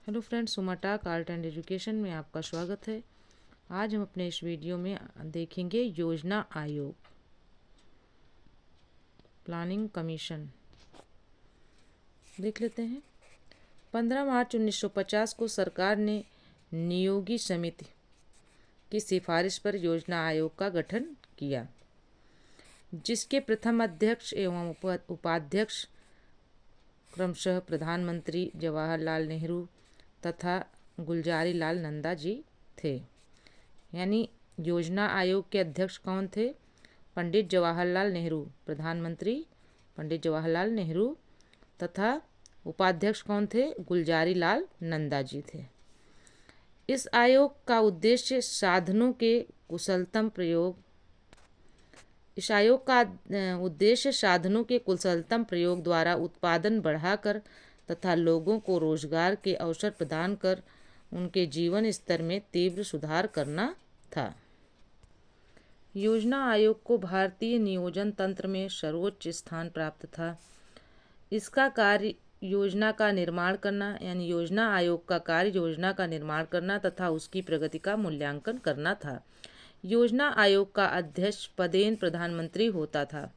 Hello friends, सुमा टाक art and education में आपका स्वागत है। आज हम अपने इस वीडियो में देखेंगे योजना आयोग, प्लानिंग कमीशन। देख लेते हैं। 15 मार्च 1950 को सरकार ने नियोगी समिति की सिफारिश पर योजना आयोग का गठन किया, जिसके प्रथम अध्यक्ष एवं उपाध्यक्ष क्रमशः प्रधानमंत्री जवाहरलाल नेहरू तथा गुलजारी लाल नंदा जी थे। यानी योजना आयोग के अध्यक्ष कौन थे? पंडित जवाहरलाल नेहरू, प्रधानमंत्री पंडित जवाहरलाल नेहरू तथा उपाध्यक्ष कौन थे? गुलजारी लाल नंदा जी थे। इस आयोग का उद्देश्य साधनों के कुशलतम प्रयोग इस आयोग का उद्देश्य साधनों के कुशलतम प्रयोग द्वारा उत्पादन बढ़ाकर तथा लोगों को रोजगार के अवसर प्रदान कर उनके जीवन स्तर में तीव्र सुधार करना था। योजना आयोग को भारतीय नियोजन तंत्र में सर्वोच्च स्थान प्राप्त था। इसका कार्य योजना का निर्माण करना, यानी योजना आयोग का कार्य योजना का निर्माण करना तथा उसकी प्रगति का मूल्यांकन करना था। योजना आयोग का अध्यक्ष पदेन प्रधानमंत्री होता था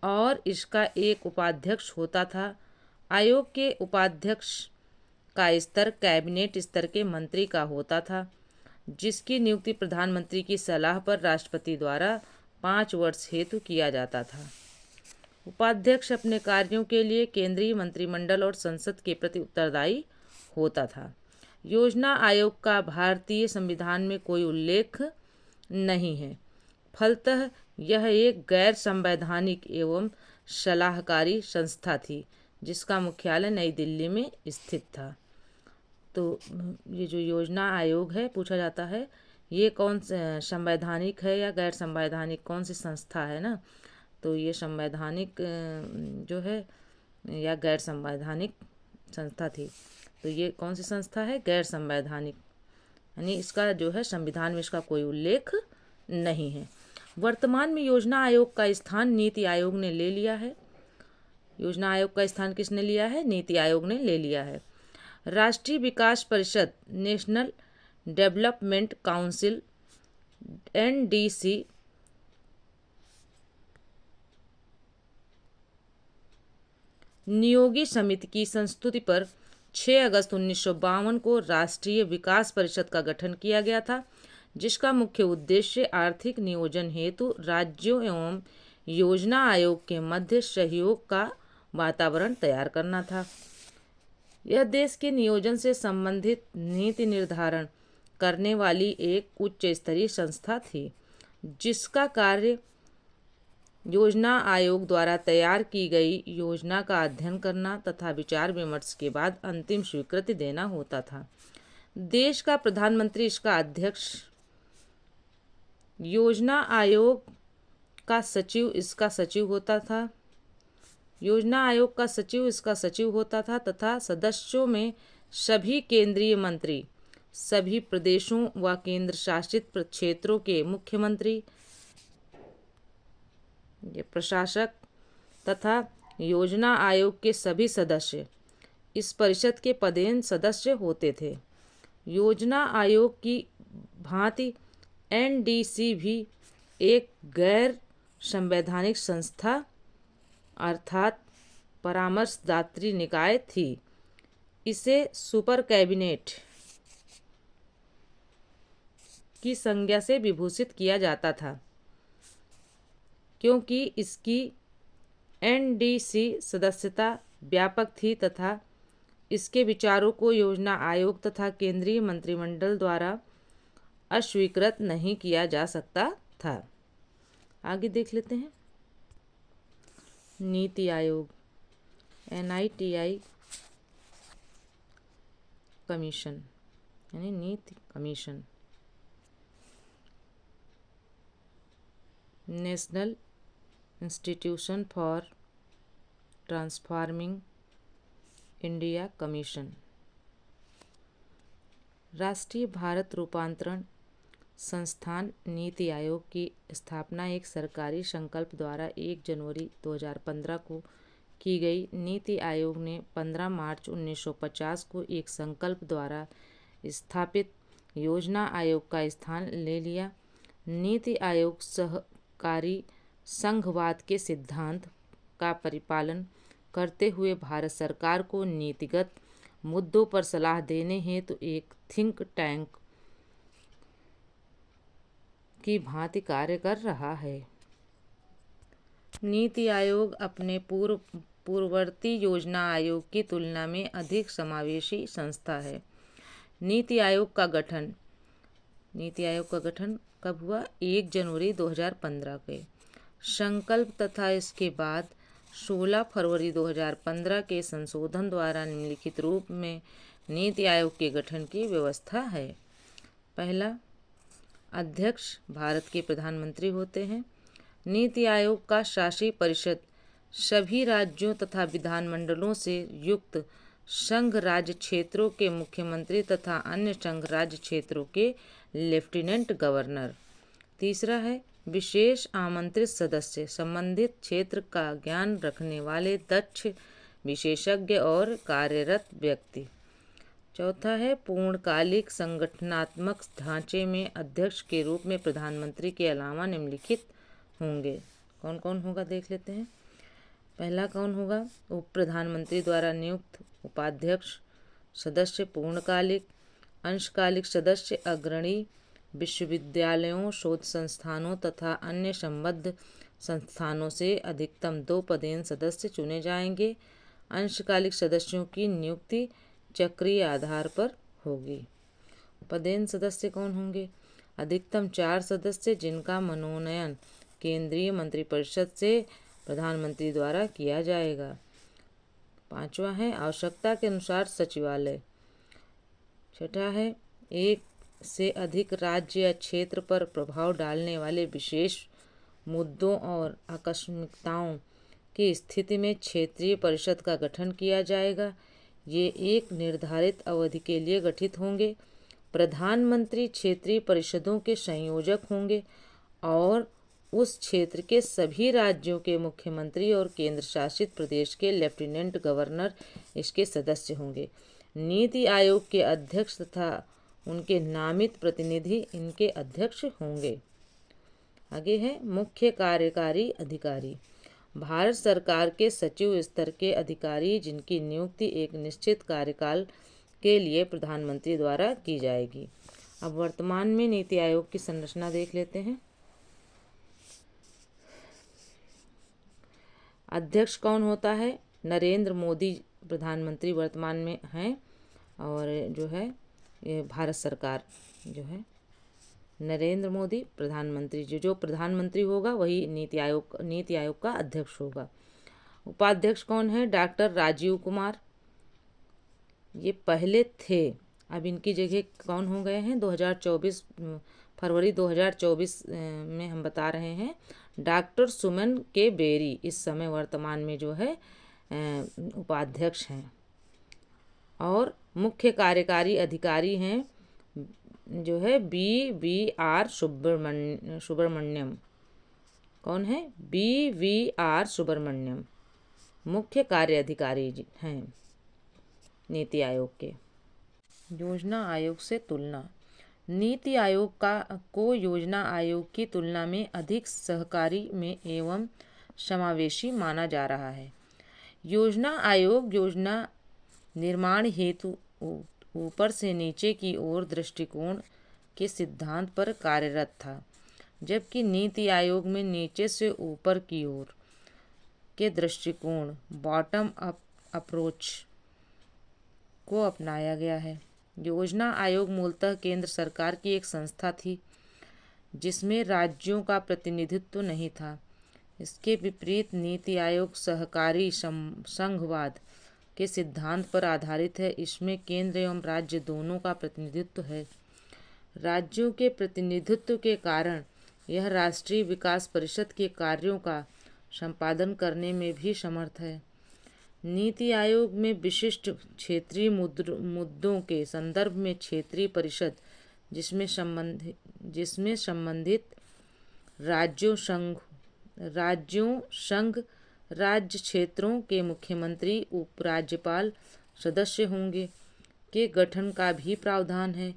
और इसका एक उपाध्यक्ष होता था। आयोग के उपाध्यक्ष का स्तर कैबिनेट स्तर के मंत्री का होता था, जिसकी नियुक्ति प्रधानमंत्री की सलाह पर राष्ट्रपति द्वारा 5 वर्ष हेतु किया जाता था। उपाध्यक्ष अपने कार्यों के लिए केंद्रीय मंत्रिमंडल और संसद के प्रति उत्तरदायी होता था। योजना आयोग का भारतीय संविधान में कोई उल्लेख नहीं है। फलतः यह एक गैर संवैधानिक एवं सलाहकारी संस्था थी, जिसका मुख्यालय नई दिल्ली में स्थित था। तो ये जो योजना आयोग है, पूछा जाता है ये कौन संवैधानिक है या गैर संवैधानिक, कौन सी संस्था है ना? तो ये संवैधानिक जो है या गैर संवैधानिक संस्था थी। तो ये कौन सी संस्था है? गैर संवैधानिक, यानी इसका जो है संविधान में इसका कोई उल्लेख नहीं है। वर्तमान में योजना आयोग का स्थान नीति आयोग ने ले लिया है। योजना आयोग का स्थान किसने लिया है? नीति आयोग ने ले लिया है। राष्ट्रीय विकास परिषद, national development council, NDC Niyogi समिति की संस्तुति पर 6 अगस्त 1952 को राष्ट्रीय विकास परिषद का गठन किया गया था, जिसका मुख्य उद्देश्य आर्थिक नियोजन हेतु राज्यों एवं योजना आयोग के मध्य सहयोग का वातावरण तैयार करना था। यह देश के नियोजन से संबंधित नीति निर्धारण करने वाली एक उच्च स्तरीय संस्था थी, जिसका कार्य योजना आयोग द्वारा तैयार की गई योजना का अध्ययन करना तथा विचार विमर्श के बाद अंतिम स्वीकृति देना होता था। देश का प्रधानमंत्री इसका अध्यक्ष, योजना आयोग का सचिव इसका सचिव होता था। योजना आयोग का सचिव इसका सचिव होता था तथा सदस्यों में सभी केंद्रीय मंत्री, सभी प्रदेशों व केंद्र शासित क्षेत्रों के मुख्यमंत्री, प्रशासक तथा योजना आयोग के सभी सदस्य इस परिषद के पदेन सदस्य होते थे। योजना आयोग की भांति NDC भी एक गैर संवैधानिक संस्था अर्थात परामर्शदात्री निकाय थी। इसे सुपर कैबिनेट की संज्ञा से विभूषित किया जाता था, क्योंकि इसकी NDC सदस्यता व्यापक थी तथा इसके विचारों को योजना आयोग तथा केंद्रीय मंत्रिमंडल द्वारा अस्वीकृत नहीं किया जा सकता था। आगे देख लेते हैं। नीति आयोग, NITI कमीशन, यानी नीति commission, national institution for transforming India commission. राष्ट्रीय भारत रूपांतरण संस्थान नीति आयोग की स्थापना एक सरकारी संकल्प द्वारा 1 जनवरी 2015 को की गई। नीति आयोग ने 15 मार्च 1950 को एक संकल्प द्वारा स्थापित योजना आयोग का स्थान ले लिया। नीति आयोग सहकारी संघवाद के सिद्धांत का परिपालन करते हुए भारत सरकार को नीतिगत मुद्दों पर सलाह देने हेतु एक थिंक टैंक की भांति कार्य कर रहा है। नीति आयोग अपने पूर्ववर्ती योजना आयोग की तुलना में अधिक समावेशी संस्था है। नीति आयोग का गठन कब हुआ? 1 जनवरी 2015 के संकल्प तथा इसके बाद 16 फरवरी 2015 के संशोधन द्वारा निम्नलिखित रूप में नीति आयोग के गठन की व्यवस्था है। पहला, अध्यक्ष भारत के प्रधानमंत्री होते हैं। नीति आयोग का शासी परिषद सभी राज्यों तथा विधानमंडलों से युक्त संघ राज्य क्षेत्रों के मुख्यमंत्री तथा अन्य संघ राज्य क्षेत्रों के लेफ्टिनेंट गवर्नर। तीसरा है, विशेष आमंत्रित सदस्य संबंधित क्षेत्र का ज्ञान रखने वाले दक्ष विशेषज्ञ और कार्यरत व्यक्ति। चौथा है, पूर्णकालिक संगठनात्मक ढांचे में अध्यक्ष के रूप में प्रधानमंत्री के अलावा निम्नलिखित होंगे। कौन कौन होगा देख लेते हैं। पहला कौन होगा? उप प्रधानमंत्री द्वारा नियुक्त उपाध्यक्ष सदस्य पूर्णकालिक, अंशकालिक सदस्य अग्रणी विश्वविद्यालयों, शोध संस्थानों तथा अन्य संबद्ध संस्थानों से अधिकतम 2 पदेन सदस्य चुने जाएंगे। अंशकालिक सदस्यों की नियुक्ति चक्रीय आधार पर होगी। पदेन सदस्य कौन होंगे? अधिकतम 4 सदस्य जिनका मनोनयन केंद्रीय मंत्रिपरिषद से प्रधानमंत्री द्वारा किया जाएगा। पांचवा है, आवश्यकता के अनुसार सचिवालय। छठा है, एक से अधिक राज्य या क्षेत्र पर प्रभाव डालने वाले विशेष मुद्दों और आकस्मिकताओं की स्थिति में क्षेत्रीय परिषद का गठन किया जाएगा। ये एक निर्धारित अवधि के लिए गठित होंगे। प्रधानमंत्री क्षेत्रीय परिषदों के संयोजक होंगे और उस क्षेत्र के सभी राज्यों के मुख्यमंत्री और केंद्र शासित प्रदेश के लेफ्टिनेंट गवर्नर इसके सदस्य होंगे। नीति आयोग के अध्यक्ष तथा उनके नामित प्रतिनिधि इनके अध्यक्ष होंगे। आगे है, मुख्य कार्यकारी अधिकारी। भारत सरकार के सचिव स्तर के अधिकारी जिनकी नियुक्ति एक निश्चित कार्यकाल के लिए प्रधानमंत्री द्वारा की जाएगी। अब वर्तमान में नीति आयोग की संरचना देख लेते हैं। अध्यक्ष कौन होता है? नरेंद्र मोदी प्रधानमंत्री वर्तमान में हैं और जो है ये भारत सरकार जो है नरेंद्र मोदी प्रधानमंत्री, जो प्रधानमंत्री होगा वही नीति आयोग का अध्यक्ष होगा। उपाध्यक्ष कौन है? डॉक्टर राजीव कुमार, ये पहले थे, अब इनकी जगह कौन हो गए हैं? 2024 फरवरी 2024 में हम बता रहे हैं डॉक्टर सुमन के बेरी इस समय वर्तमान में जो है उपाध्यक्ष हैं। और मुख्य कार्यकारी अधिकारी हैं जो है BVR सुब्रमण्यम। कौन है? BVR सुब्रमण्यम मुख्य कार्य अधिकारी हैं नीति आयोग के। योजना आयोग से तुलना। नीति आयोग को योजना आयोग की तुलना में अधिक सहकारी में एवं समावेशी माना जा रहा है। योजना आयोग योजना निर्माण हेतु ऊपर से नीचे की ओर दृष्टिकोण के सिद्धांत पर कार्यरत था, जबकि नीति आयोग में नीचे से ऊपर की ओर के दृष्टिकोण बॉटम अप अप्रोच को अपनाया गया है। योजना आयोग मूलतः केंद्र सरकार की एक संस्था थी जिसमें राज्यों का प्रतिनिधित्व नहीं था। इसके विपरीत नीति आयोग सहकारी संघवाद के सिद्धांत पर आधारित है। इसमें केंद्र एवं राज्य दोनों का प्रतिनिधित्व है। राज्यों के प्रतिनिधित्व के कारण यह राष्ट्रीय विकास परिषद के कार्यों का संपादन करने में भी समर्थ है। नीति आयोग में विशिष्ट क्षेत्रीय मुद्दों के संदर्भ में क्षेत्रीय परिषद जिसमें संबंधित राज्यों, संघ राज्य क्षेत्रों के मुख्यमंत्री उपराज्यपाल सदस्य होंगे के गठन का भी प्रावधान है,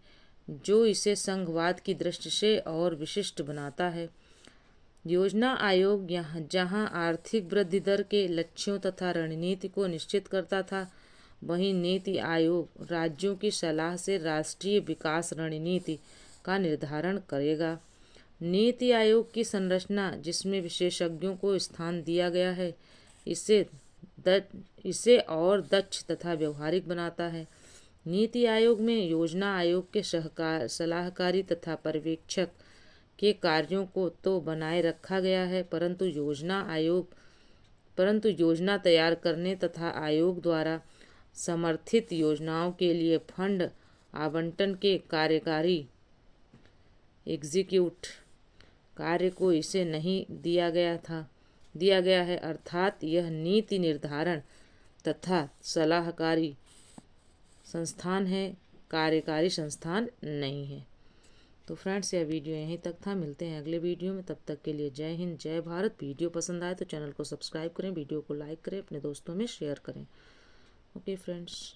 जो इसे संघवाद की दृष्टि से और विशिष्ट बनाता है। योजना आयोग जहां आर्थिक वृद्धि दर के लक्ष्यों तथा रणनीति को निश्चित करता था, वहीं नीति आयोग राज्यों की सलाह से राष्ट्रीय विकास रणनीति का निर्धारण करेगा। नीति आयोग की संरचना, जिसमें विशेषज्ञों को स्थान दिया गया है, इसे और दक्ष तथा व्यवहारिक बनाता है। नीति आयोग में योजना आयोग के सलाहकारी तथा पर्यवेक्षक के कार्यों को तो बनाए रखा गया है, परंतु योजना तैयार करने तथा आयोग द्वारा समर्थित योजनाओं के लिए फंड आवंटन के कार्यकारी एग्जीक्यूट कार्य को इसे नहीं दिया गया है, अर्थात यह नीति निर्धारण तथा सलाहकारी संस्थान है, कार्यकारी संस्थान नहीं है। तो फ्रेंड्स, यह वीडियो यहीं तक था। मिलते हैं अगले वीडियो में, तब तक के लिए जय हिंद, जय भारत। वीडियो पसंद आए तो चैनल को सब्सक्राइब करें, वीडियो को लाइक करें, अपने दोस्तों में शेयर करें। Okay friends.